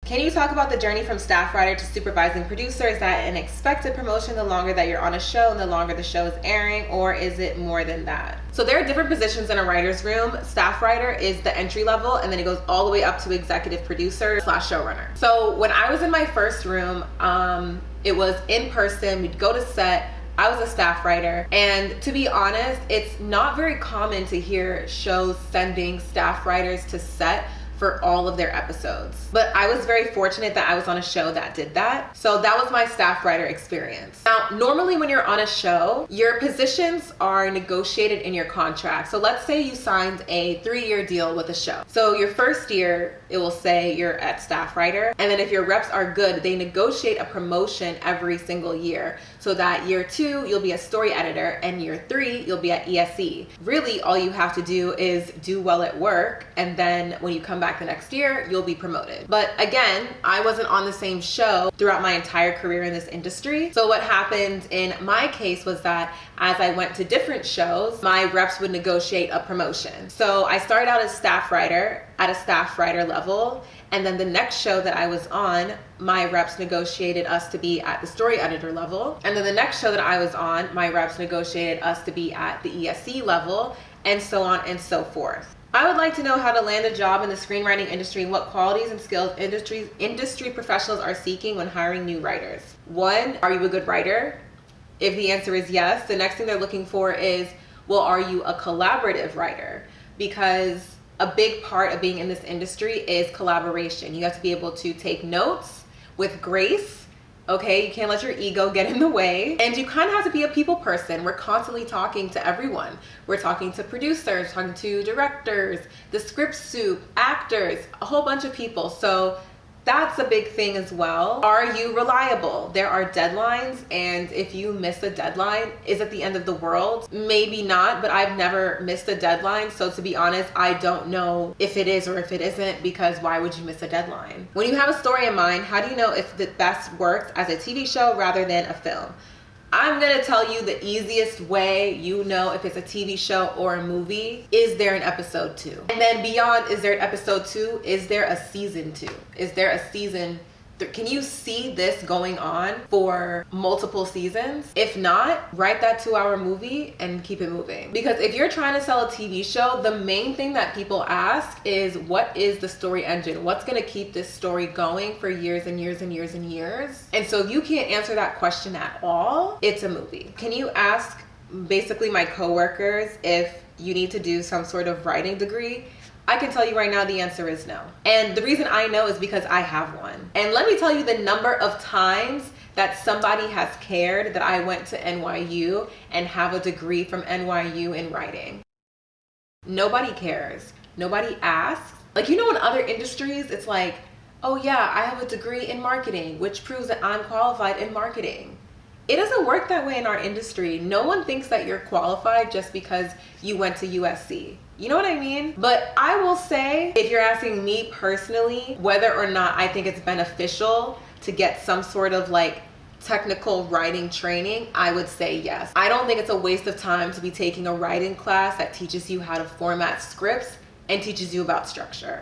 Can you talk about the journey from staff writer to supervising producer? Is that an expected promotion the longer that you're on a show and the longer the show is airing, or is it more than that? So there are different positions in a writer's room. Staff writer is the entry level, and then it goes all the way up to executive producer / showrunner. So when I was in my first room, it was in person. We'd go to set. I was a staff writer, and to be honest, it's not very common to hear shows sending staff writers to set for all of their episodes. But I was very fortunate that I was on a show that did that. So that was my staff writer experience. Now, normally when you're on a show, your positions are negotiated in your contract. So let's say you signed a 3-year deal with a show. So your first year, it will say you're at staff writer. And then if your reps are good, they negotiate a promotion every single year. So that year 2, you'll be a story editor, and year 3, you'll be at ESE. Really, all you have to do is do well at work, and then when you come back the next year, you'll be promoted. But again, I wasn't on the same show throughout my entire career in this industry. So what happened in my case was that as I went to different shows, my reps would negotiate a promotion. So I started out as staff writer at a staff writer level, and then the next show that I was on, my reps negotiated us to be at the story editor level. And then the next show that I was on, my reps negotiated us to be at the ESE level, and so on and so forth. I would like to know how to land a job in the screenwriting industry and what qualities and skills industry professionals are seeking when hiring new writers. 1, are you a good writer? If the answer is yes, the next thing they're looking for is, well, are you a collaborative writer? Because a big part of being in this industry is collaboration. You have to be able to take notes with grace. Okay, you can't let your ego get in the way. And you kind of have to be a people person. We're constantly talking to everyone. We're talking to producers, talking to directors, the script soup, actors, a whole bunch of people. So that's a big thing as well. Are you reliable? There are deadlines, and if you miss a deadline, is it the end of the world? Maybe not, but I've never missed a deadline. So to be honest, I don't know if it is or if it isn't, because why would you miss a deadline? When you have a story in mind, how do you know if the best works as a TV show rather than a film? I'm gonna tell you the easiest way you know if it's a TV show or a movie. Is there an episode 2? And then beyond, is there an episode 2? Is there a season 2? Is there a season 3? Can you see this going on for multiple seasons? If not, write that 2-hour movie and keep it moving. Because if you're trying to sell a TV show, the main thing that people ask is, what is the story engine? What's gonna keep this story going for years and years and years and years? And so if you can't answer that question at all, it's a movie. Can you ask basically my coworkers if you need to do some sort of writing degree? I can tell you right now the answer is no. And the reason I know is because I have one. And let me tell you the number of times that somebody has cared that I went to NYU and have a degree from NYU in writing. Nobody cares. Nobody asks. Like, you know, in other industries, it's like, oh yeah, I have a degree in marketing, which proves that I'm qualified in marketing. It doesn't work that way in our industry. No one thinks that you're qualified just because you went to USC. You know what I mean? But I will say, if you're asking me personally, whether or not I think it's beneficial to get some sort of like technical writing training, I would say yes. I don't think it's a waste of time to be taking a writing class that teaches you how to format scripts and teaches you about structure.